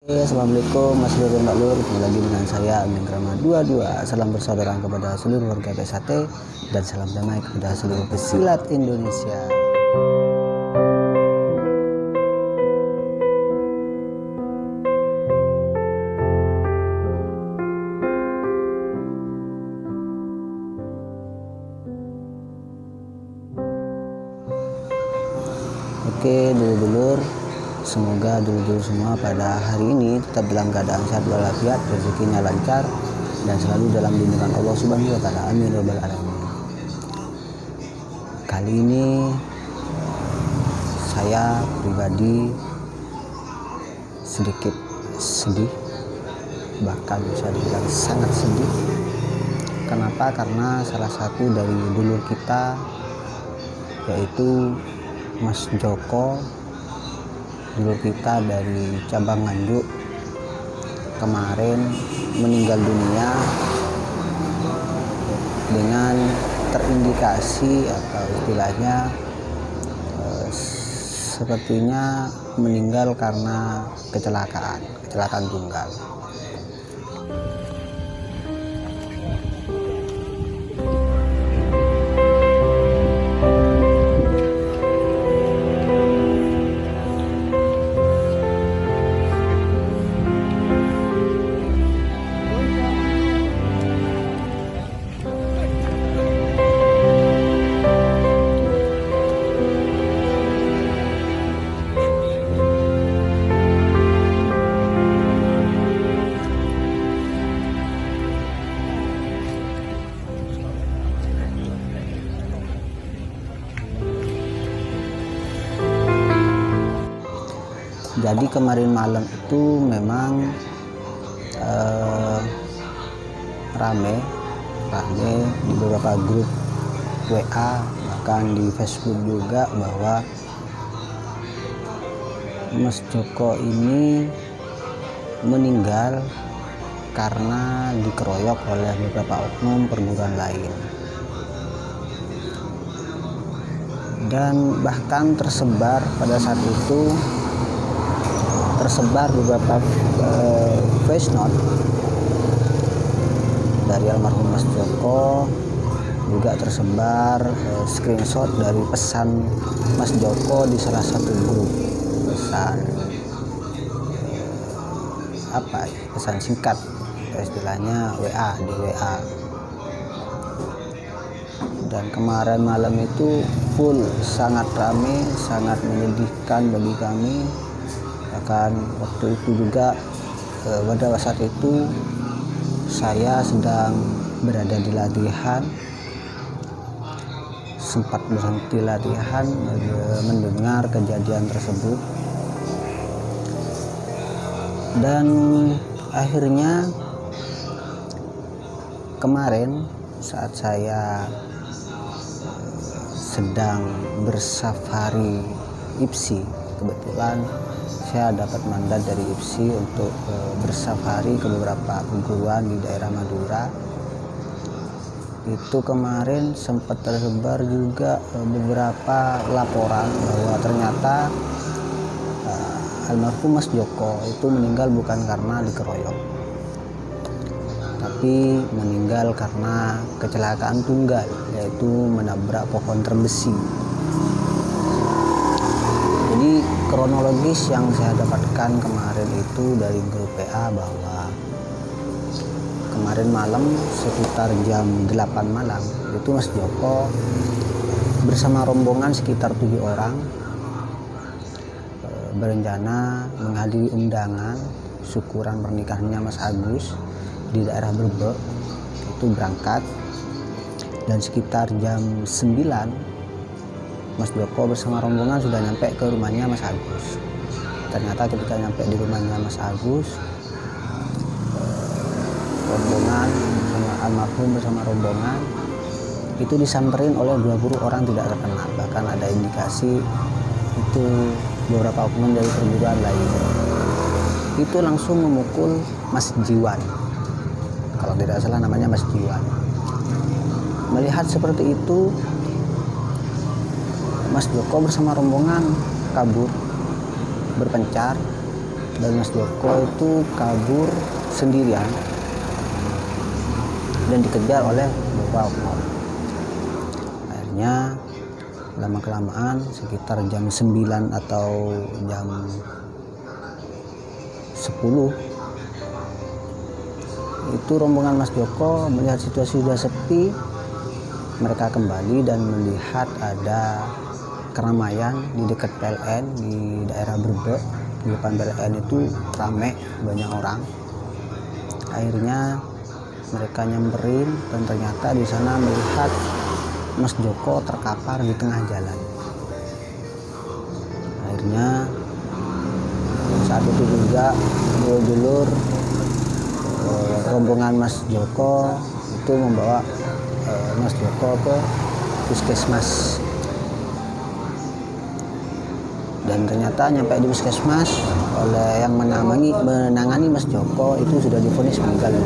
Assalamualaikum Mas Lur dan Mbak Lur, kembali lagi dengan saya Amin Krama 22. Salam bersaudara kepada seluruh warga PSAT dan salam damai kepada seluruh pesilat Indonesia. Oke dulur-dulur, semoga dulur-dulur semua pada hari ini tetap dalam keadaan sehat walafiat, rezekinya lancar dan selalu dalam lindungan Allah Subhanahu wa taala. Amin ya rabbal alamin. Kali ini saya pribadi sedikit sedih, bahkan bisa dibilang sangat sedih. Kenapa? Karena salah satu dari dulur kita, yaitu Mas Joko, dulur kita dari cabang Nganjuk, kemarin meninggal dunia dengan terindikasi atau istilahnya sepertinya meninggal karena kecelakaan tunggal. Jadi kemarin malam itu memang rame di beberapa grup WA, bahkan di Facebook juga, bahwa Mas Joko ini meninggal karena dikeroyok oleh beberapa oknum perguruan lain. Dan bahkan tersebar pada saat itu beberapa voice note dari almarhum Mas Joko, juga tersebar screenshot dari pesan Mas Joko di salah satu grup pesan singkat, istilahnya WA, di WA. Dan kemarin malam itu full, sangat ramai, sangat menyedihkan bagi kami. Bahkan waktu itu juga pada saat itu saya sedang berada di latihan, sempat berhenti latihan mendengar kejadian tersebut. Dan akhirnya kemarin saat saya sedang bersafari IPSI, kebetulan saya dapat mandat dari IPSI untuk bersafari ke beberapa perguruan di daerah Madura. Itu kemarin sempat tersebar juga beberapa laporan bahwa ternyata almarhum Mas Joko itu meninggal bukan karena dikeroyok, tapi meninggal karena kecelakaan tunggal, yaitu menabrak pohon terbesi. Jadi kronologis yang saya dapatkan kemarin itu dari grup PA, bahwa kemarin malam sekitar jam 8 malam itu Mas Joko bersama rombongan sekitar 7 orang berencana menghadiri undangan syukuran pernikahannya Mas Agus di daerah Brebek. Itu berangkat, dan sekitar jam 9 Mas Joko bersama rombongan sudah nyampe ke rumahnya Mas Agus. Ternyata ketika nyampe di rumahnya Mas Agus, rombongan sama almarhum bersama rombongan itu disamperin oleh 20 orang tidak terkenal. Bahkan ada indikasi itu beberapa oknum dari perguruan lain. Itu langsung memukul Mas Jiwan, kalau tidak salah namanya Mas Jiwan. Melihat seperti itu, Mas Joko bersama rombongan kabur, berpencar dan Mas Joko itu kabur sendirian dan dikejar oleh beberapa oknum. Akhirnya lama-kelamaan sekitar jam 9 atau jam 10 itu rombongan Mas Joko melihat situasi sudah sepi. Mereka kembali dan melihat ada keramaian di dekat PLN di daerah Brebek. Di depan PLN itu ramai, banyak orang. Akhirnya mereka nyamperin dan ternyata di sana melihat Mas Joko terkapar di tengah jalan. Akhirnya saat itu juga dulur-dulur rombongan Mas Joko itu membawa Mas Joko ke puskesmas, dan ternyata nyampe di puskesmas oleh yang menangani Mas Joko itu sudah divonis meninggal.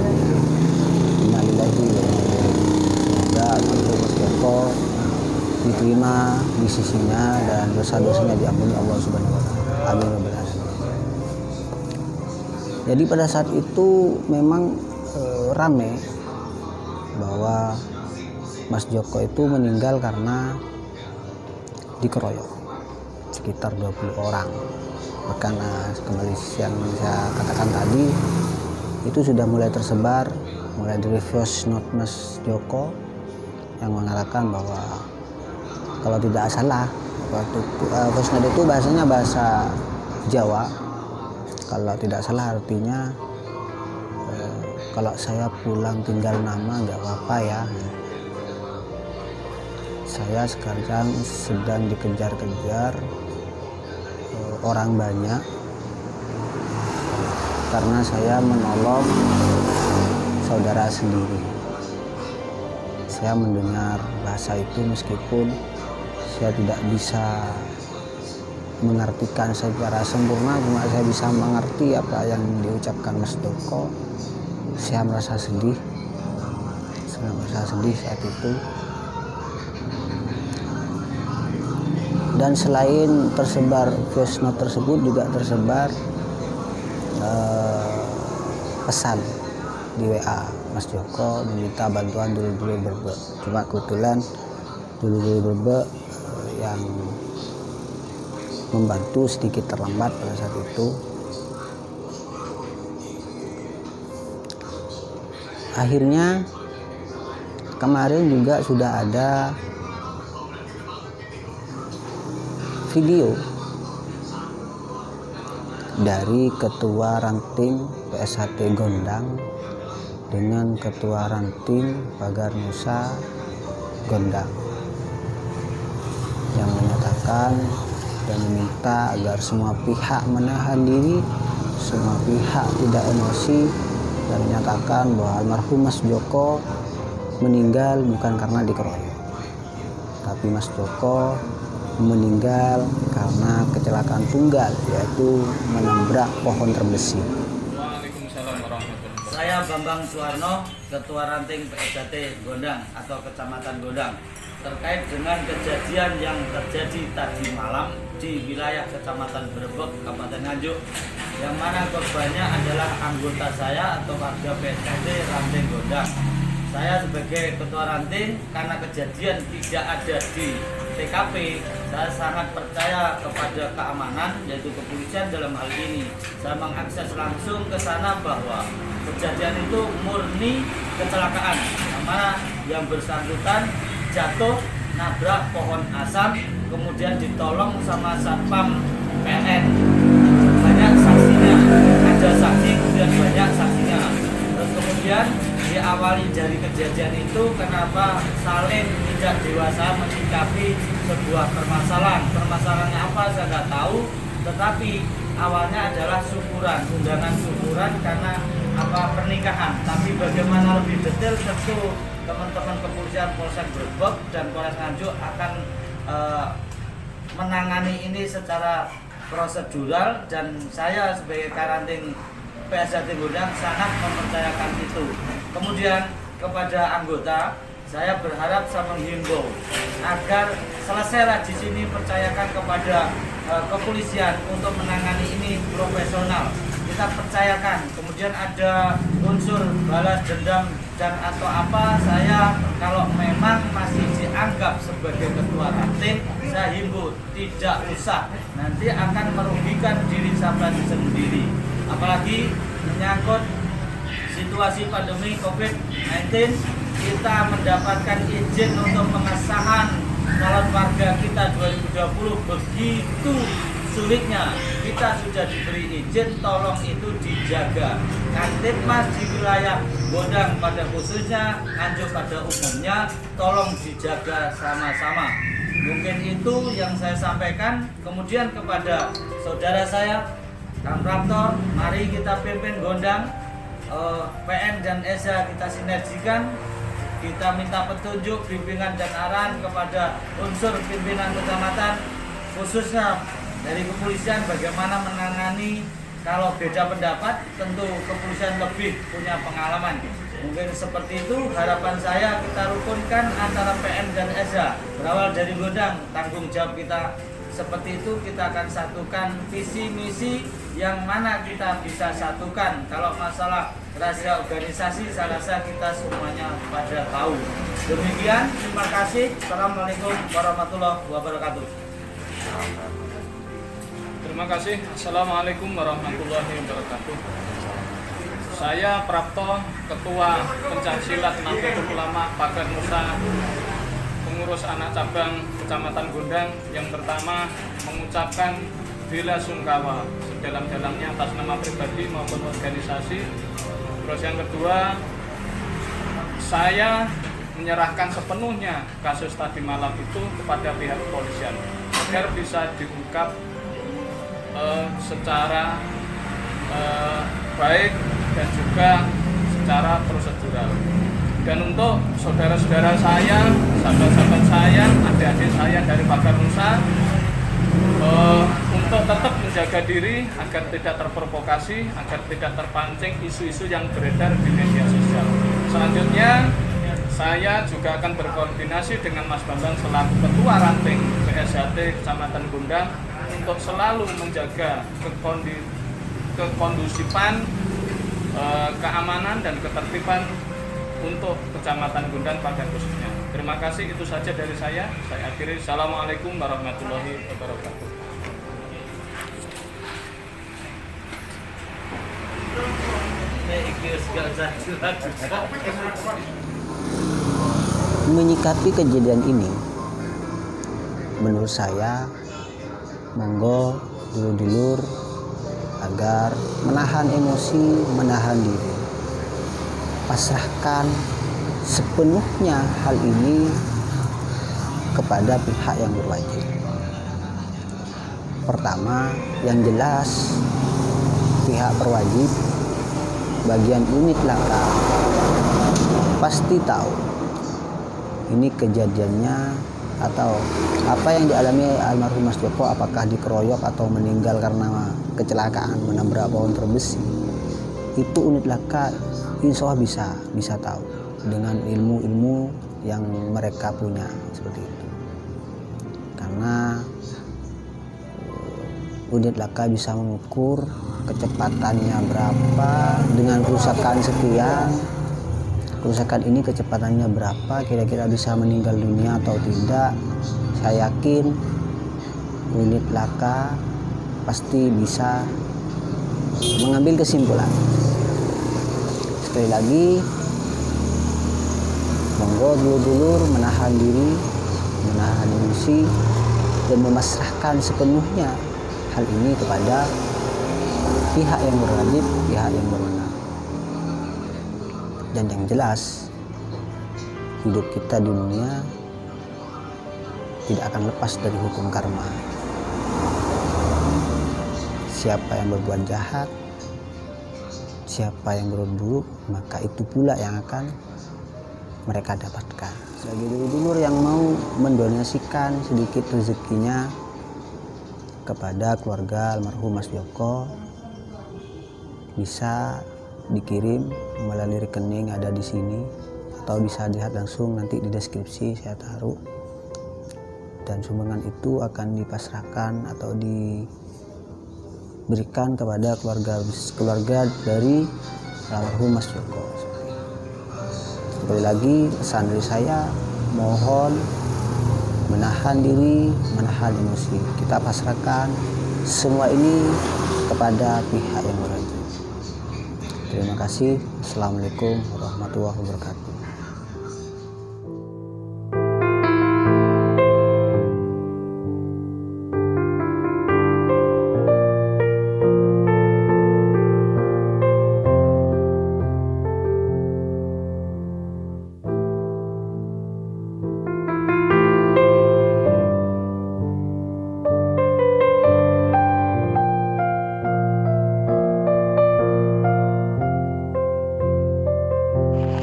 Innalillahi wa inna ilaihi raji'un. Semoga Mas Joko diterima di sisinya dan dosa-dosanya diampuni Allah Subhanahu wa taala. Amin ya rabbal alamin. Jadi pada saat itu memang rame bahwa Mas Joko itu meninggal karena dikeroyok sekitar 20 orang. Bahkan kembali yang saya katakan tadi itu sudah mulai tersebar, mulai dari voice note Mas Joko yang mengatakan bahwa kalau tidak salah waktu itu voice note itu bahasanya bahasa Jawa. Kalau tidak salah artinya kalau saya pulang tinggal nama nggak apa-apa ya. Saya sekarang sedang dikejar-kejar orang banyak karena saya menolong saudara sendiri. Saya mendengar bahasa itu meskipun saya tidak bisa mengartikan secara sempurna, cuma saya bisa mengerti apa yang diucapkan Mas Joko. Saya merasa sedih saat itu. Dan selain tersebar voice note tersebut juga tersebar pesan di WA Mas Joko meminta bantuan dulur-dulur Brebek. Cuma kebetulan dulur-dulur Brebek yang membantu sedikit terlambat pada saat itu. Akhirnya kemarin juga sudah ada video dari ketua ranting PSHT Gondang dengan ketua ranting Pagar Nusa Gondang yang menyatakan dan meminta agar semua pihak menahan diri, semua pihak tidak emosi, dan menyatakan bahwa almarhum Mas Joko meninggal bukan karena dikeroyok, tapi Mas Joko meninggal karena kecelakaan tunggal, yaitu menabrak pohon terbesi. Waalaikumsalam warahmatullahi wabarakatuh. Saya Bambang Suwarno, Ketua Ranting PSHT Gondang atau Kecamatan Gondang, terkait dengan kejadian yang terjadi tadi malam di wilayah Kecamatan Brebek, Kabupaten Nganjuk, yang mana korbannya adalah anggota saya atau warga PSHT Ranting Gondang. Saya sebagai ketua ranting, karena kejadian tidak ada di TKP, saya sangat percaya kepada keamanan, yaitu kepolisian dalam hal ini. Saya mengakses langsung ke sana bahwa kejadian itu murni kecelakaan, yang mana yang bersangkutan jatuh, nabrak pohon asam, kemudian ditolong sama satpam PLN. Banyak saksinya, ada saksi, kemudian banyak saksinya. Terus kemudian diawali dari kejadian itu kenapa saling tidak dewasa menyikapi sebuah permasalahan. Permasalahannya apa saya nggak tahu, tetapi awalnya adalah syukuran, undangan syukuran karena pernikahan. Tapi bagaimana lebih detail tentu teman-teman kepolisian Polsek Brebek dan Polres Nganjuk akan menangani ini secara prosedural, dan saya sebagai karanting PSHT Gondang sangat mempercayakan itu. Kemudian kepada anggota, saya berharap saya menghimbau agar selesailah di sini, percayakan kepada kepolisian untuk menangani ini profesional. Kita percayakan. Kemudian ada unsur balas dendam dan atau apa, saya kalau memang masih dianggap sebagai ketua ranting, saya himbau tidak usah, nanti akan merugikan diri saya sendiri. Apalagi menyangkut situasi pandemi COVID-19, kita mendapatkan izin untuk pengesahan calon warga kita 2020 begitu sulitnya. Kita sudah diberi izin, tolong itu dijaga. Kamtibmas di wilayah Gondang pada khususnya, Nganjuk pada umumnya, tolong dijaga sama-sama. Mungkin itu yang saya sampaikan. Kemudian kepada saudara saya Kang Prapto, mari kita pimpin Gondang, PN dan ESA kita sinergikan. Kita minta petunjuk, bimbingan dan arahan kepada unsur pimpinan kecamatan, khususnya dari kepolisian bagaimana menangani. Kalau beda pendapat, tentu kepolisian lebih punya pengalaman. Mungkin seperti itu harapan saya, kita rukunkan antara PN dan ESA. Berawal dari Gondang, tanggung jawab kita seperti itu, kita akan satukan visi misi yang mana kita bisa satukan. Kalau masalah rahasia organisasi, saya rasa kita semuanya pada tahu. Demikian, terima kasih. Assalamualaikum warahmatullahi wabarakatuh. Terima kasih. Assalamualaikum warahmatullahi wabarakatuh. Saya Prapto, Ketua Pencaksilat Nahdlatul Ulama Pagar Nusa, pengurus anak cabang Kecamatan Gondang. Yang pertama mengucapkan bela sungkawa sedalam-dalamnya atas nama pribadi maupun organisasi. Terus yang kedua, saya menyerahkan sepenuhnya kasus tadi malam itu kepada pihak kepolisian agar bisa diungkap secara baik dan juga secara prosedural. Dan untuk saudara-saudara saya, sahabat-sahabat saya, adik-adik saya dari Pagar Nusa, untuk tetap menjaga diri agar tidak terprovokasi, agar tidak terpancing isu-isu yang beredar di media sosial. Selanjutnya, saya juga akan berkoordinasi dengan Mas Bambang selaku Ketua Ranting PSHT Kecamatan Gondang untuk selalu menjaga kekondusifan, keamanan dan ketertiban untuk Kecamatan Gondang pada khususnya. Terima kasih, itu saja dari saya. Saya akhiri. Assalamualaikum warahmatullahi wabarakatuh. Menyikapi kejadian ini, menurut saya, monggo dulur-dulur agar menahan emosi, menahan diri, pasrahkan sepenuhnya hal ini kepada pihak yang berwajib. Pertama, yang jelas pihak berwajib bagian unit laka pasti tahu ini kejadiannya atau apa yang dialami almarhum Mas Joko, apakah dikeroyok atau meninggal karena kecelakaan menabrak pohon terbesi. Itu unit laka insya Allah bisa tahu dengan ilmu-ilmu yang mereka punya seperti itu. Karena unit laka bisa mengukur kecepatannya berapa dengan kerusakan sekian. Kerusakan ini kecepatannya berapa, kira-kira bisa meninggal dunia atau tidak. Saya yakin unit laka pasti bisa mengambil kesimpulan. Sekali lagi, monggo dulur-dulur menahan diri, menahan emosi, dan memasrahkan sepenuhnya hal ini kepada pihak yang berwajib, pihak yang berwenang. Dan yang jelas, hidup kita di dunia tidak akan lepas dari hukum karma. Siapa yang berbuat jahat, siapa yang berbuat buruk, maka itu pula yang akan mereka dapatkan. Bagi dulur-dulur yang mau mendonasikan sedikit rezekinya kepada keluarga almarhum Mas Joko, bisa dikirim melalui rekening ada di sini atau bisa dilihat langsung nanti di deskripsi saya taruh. dan sumbangan itu akan dipasrahkan atau diberikan kepada keluarga dari almarhum Mas Joko. Sekali lagi pesan dari saya, mohon menahan diri, menahan emosi. Kita pasrahkan semua ini kepada pihak yang berwajib. Terima kasih. Assalamualaikum warahmatullahi wabarakatuh.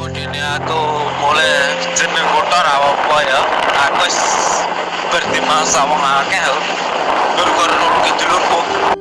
Ini aku mulai jenis kotor apa ya, aku bertimbang sama akeh, gara-gara nurut dulurku.